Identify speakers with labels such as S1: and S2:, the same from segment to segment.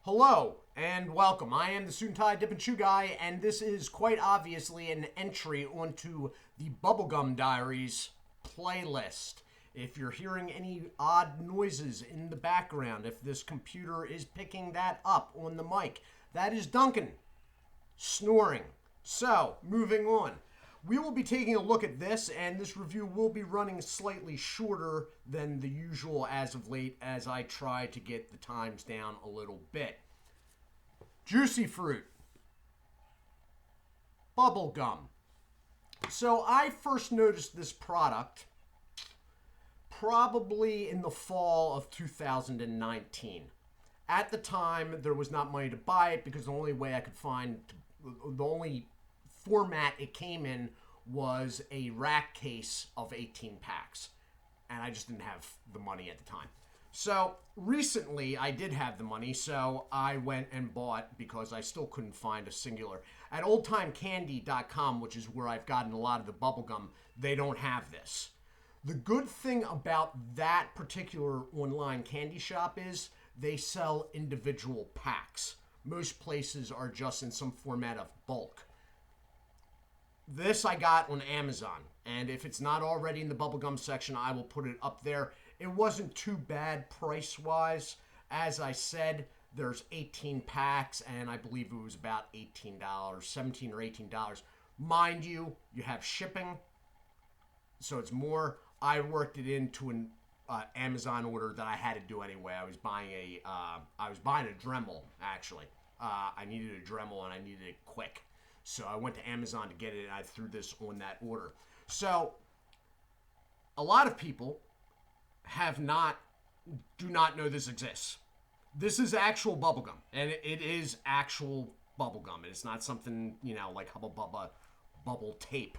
S1: Hello and welcome. I am the Suit&Tie Dip&ChewGuy, and this is quite obviously an entry onto the Bubblegum Diaries playlist. If you're hearing any odd noises in the background, if this computer is picking that up on the mic, that is Duncan snoring. So, moving on. We will be taking a look at this, and this review will be running slightly shorter than the usual as of late as I try to get the times down a little bit. Juicy fruit. Bubblegum. So I first noticed this product probably in the fall of 2019. At the time, there was not money to buy it because the only way I could find, the only format it came in was a rack case of 18 packs. And I just didn't have the money at the time. So recently I did have the money, so I went and bought, because I still couldn't find a singular. At oldtimecandy.com, which is where I've gotten a lot of the bubblegum, they don't have this. The good thing about that particular online candy shop is they sell individual packs. Most places are just in some format of bulk. This I got on Amazon, and if it's not already in the bubblegum section, I will put it up there. It wasn't too bad price-wise. As I said, there's 18 packs, and I believe it was about $18, $17 or $18. Mind you, you have shipping, so it's more. I worked it into an Amazon order that I had to do anyway. I was buying a Dremel, actually. I needed a Dremel, and I needed it quick. So I went to Amazon to get it, and I threw this on that order. So a lot of people do not know this exists. This is actual bubblegum, and it is actual bubblegum. It's not something, like Hubba Bubba bubble tape.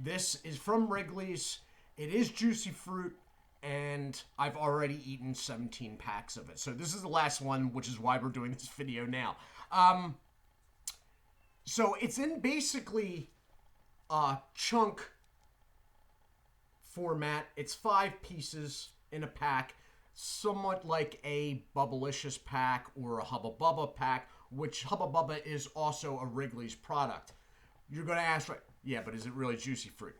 S1: This is from Wrigley's. It is juicy fruit, and I've already eaten 17 packs of it. So this is the last one, which is why we're doing this video now. So it's in basically a chunk format. It's 5 pieces in a pack, somewhat like a Bubblicious pack or a Hubba Bubba pack, which Hubba Bubba is also a Wrigley's product. You're going to ask, right? Yeah, but is it really juicy fruit?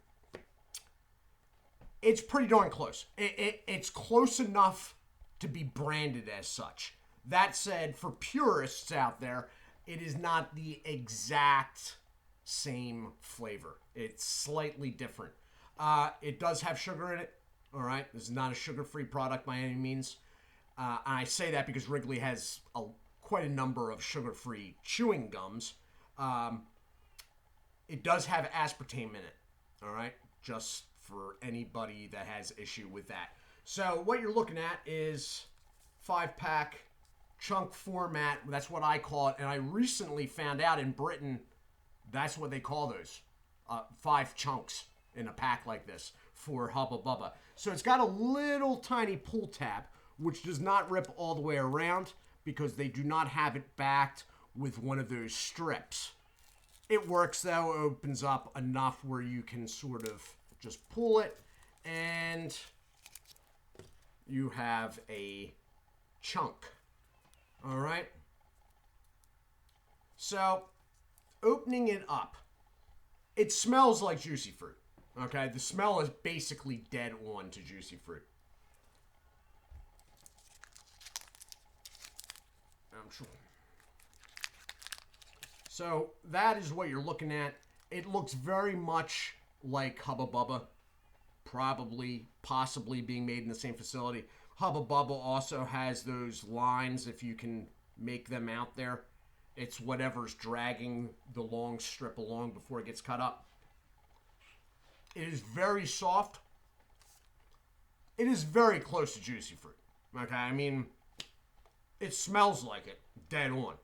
S1: It's pretty darn close. It's close enough to be branded as such. That said, for purists out there, it is not the exact same flavor. It's slightly different. It does have sugar in it. All right, this is not a sugar-free product by any means. And I say that because Wrigley has quite a number of sugar-free chewing gums. It does have aspartame in it. All right, just for anybody that has issue with that. So what you're looking at is 5-pack chunk format. That's what I call it. And I recently found out in Britain, that's what they call those. 5 chunks in a pack like this for Hubba Bubba. So it's got a little tiny pull tab, which does not rip all the way around because they do not have it backed with one of those strips. It works though, opens up enough where you can sort of just pull it and you have a chunk. All right. So, opening it up, it smells like juicy fruit. Okay, the smell is basically dead on to juicy fruit. I'm sure. So, that is what you're looking at. It looks very much like Hubba Bubba, possibly being made in the same facility. Hubba Bubba also has those lines, if you can make them out there. It's whatever's dragging the long strip along before it gets cut up. It is very soft. It is very close to juicy fruit. Okay, I mean, it smells like it, dead on.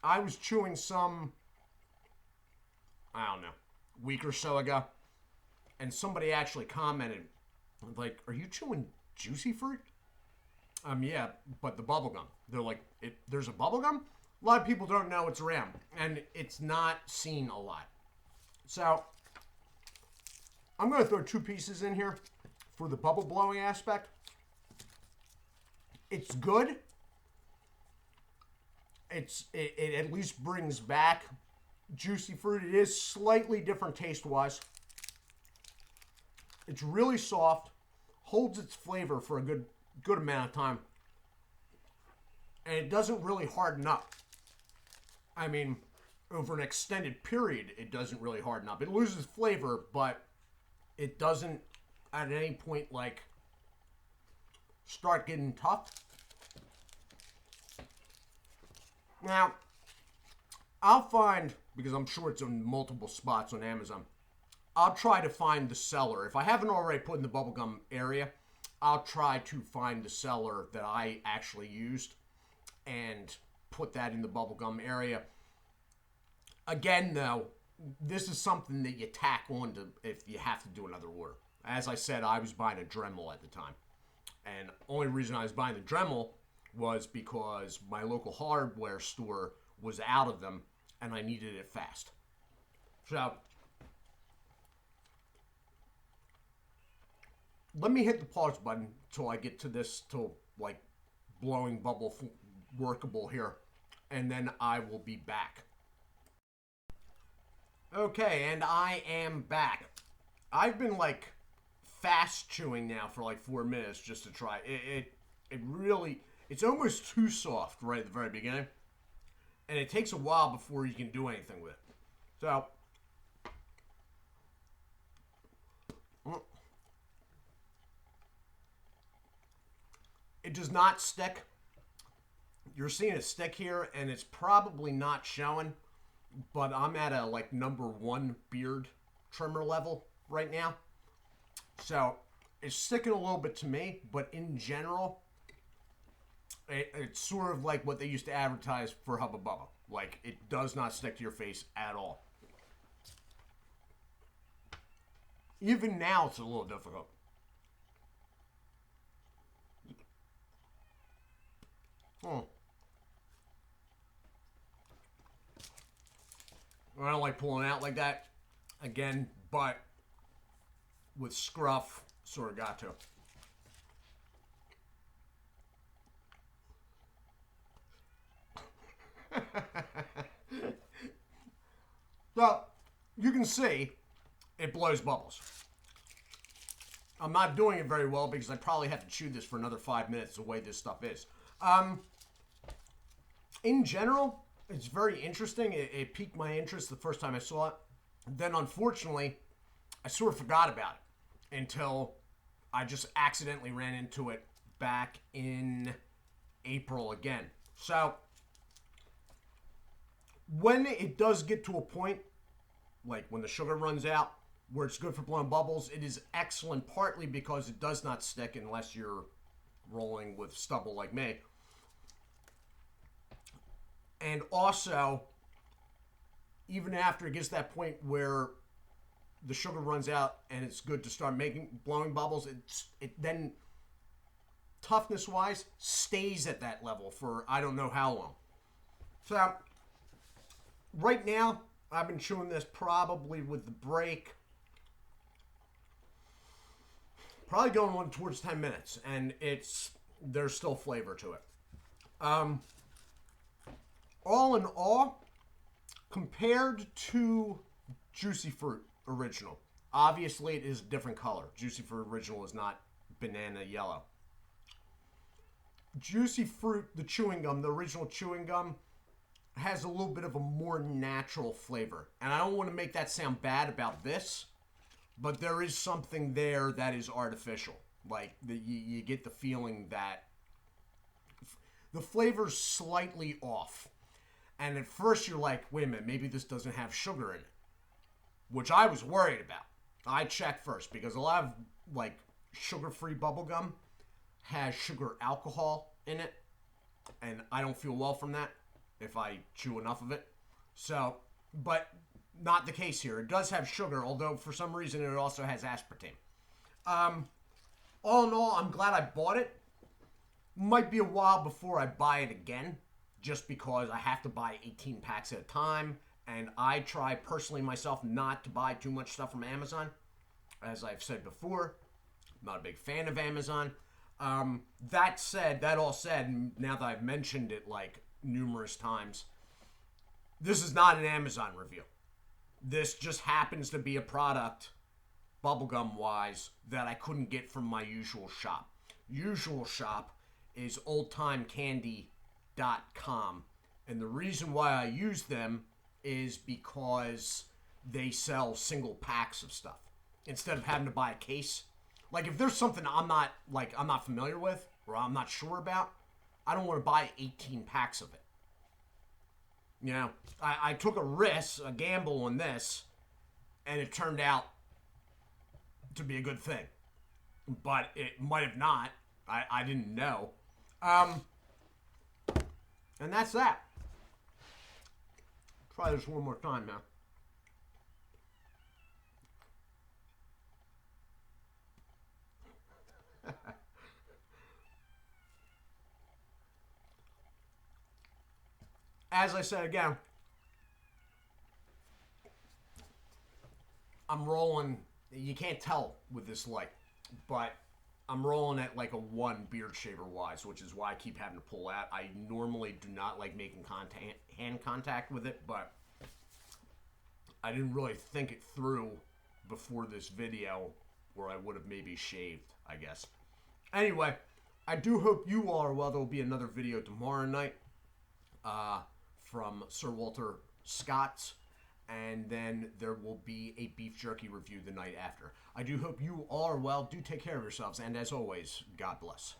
S1: I was chewing some, I don't know, week or so ago, and somebody actually commented, like, are you chewing juicy fruit? Yeah, but the bubblegum. They're like, there's a bubblegum? A lot of people don't know it's around, and it's not seen a lot. So, I'm going to throw 2 pieces in here for the bubble blowing aspect. It's good. it at least brings back juicy fruit. It is slightly different taste-wise. It's really soft, holds its flavor for a good amount of time, and it doesn't really harden up. I mean, over an extended period, it doesn't really harden up. It loses flavor, but it doesn't at any point like start getting tough. Now, I'll find, because I'm sure it's in multiple spots on Amazon, I'll try to find the seller. If I haven't already put in the bubblegum area, I'll try to find the seller that I actually used and put that in the bubblegum area. Again, though, this is something that you tack on to if you have to do another order. As I said, I was buying a Dremel at the time. And only reason I was buying the Dremel was because my local hardware store was out of them and I needed it fast. So, let me hit the pause button till I get to this, till like blowing bubble workable here, and then I will be back. Okay, and I am back. I've been like fast chewing now for like 4 minutes just to try. It really, it's almost too soft right at the very beginning, and it takes a while before you can do anything with it. So, it does not stick. You're seeing it stick here, and it's probably not showing, but I'm at a like #1 beard trimmer level right now. So it's sticking a little bit to me, but in general, it's sort of like what they used to advertise for Hubba Bubba. Like, it does not stick to your face at all. Even now, it's a little difficult. I don't like pulling out like that again, but with Scruff, sort of got to. So, you can see it blows bubbles. I'm not doing it very well because I probably have to chew this for another 5 minutes the way this stuff is. In general, it's very interesting. It piqued my interest the first time I saw it. Then, unfortunately, I sort of forgot about it until I just accidentally ran into it back in April again. So, when it does get to a point, like when the sugar runs out, where it's good for blowing bubbles, it is excellent partly because it does not stick unless you're rolling with stubble like me. And also, even after it gets to that point where the sugar runs out and it's good to start blowing bubbles, it then, toughness-wise, stays at that level for I don't know how long. So, right now, I've been chewing this probably with the break, probably going on towards 10 minutes, and there's still flavor to it. All in all, compared to Juicy Fruit Original, obviously it is a different color. Juicy Fruit Original is not banana yellow. Juicy Fruit, the chewing gum, the original chewing gum, has a little bit of a more natural flavor. And I don't want to make that sound bad about this, but there is something there that is artificial. Like, you get the feeling that the flavor's slightly off. And at first you're like, wait a minute, maybe this doesn't have sugar in it. Which I was worried about. I checked first because a lot of, like, sugar-free bubblegum has sugar alcohol in it. And I don't feel well from that if I chew enough of it. So, but not the case here. It does have sugar, although for some reason it also has aspartame. All in all, I'm glad I bought it. Might be a while before I buy it again, just because I have to buy 18 packs at a time, and I try personally myself not to buy too much stuff from Amazon. As I've said before, I'm not a big fan of Amazon. That all said, now that I've mentioned it like numerous times. This is not an Amazon review. This just happens to be a product, bubblegum wise, that I couldn't get from my usual shop. Usual shop is oldtimecandy.com. And the reason why I use them is because they sell single packs of stuff instead of having to buy a case. Like, if there's something I'm not familiar with or I'm not sure about, I don't want to buy 18 packs of it. You know, I took a risk, a gamble on this, and it turned out to be a good thing. But it might have not. I didn't know. And that's that. Try this one more time now. As I said again, I'm rolling, you can't tell with this light, but I'm rolling at like a 1 beard shaver wise, which is why I keep having to pull out. I normally do not like making hand contact with it, but I didn't really think it through before this video, or I would have maybe shaved, I guess. Anyway, I do hope you all are well. There will be another video tomorrow night from Sir Walter Scott's, and then there will be a beef jerky review the night after. I do hope you all are well. Do take care of yourselves, and as always, God bless.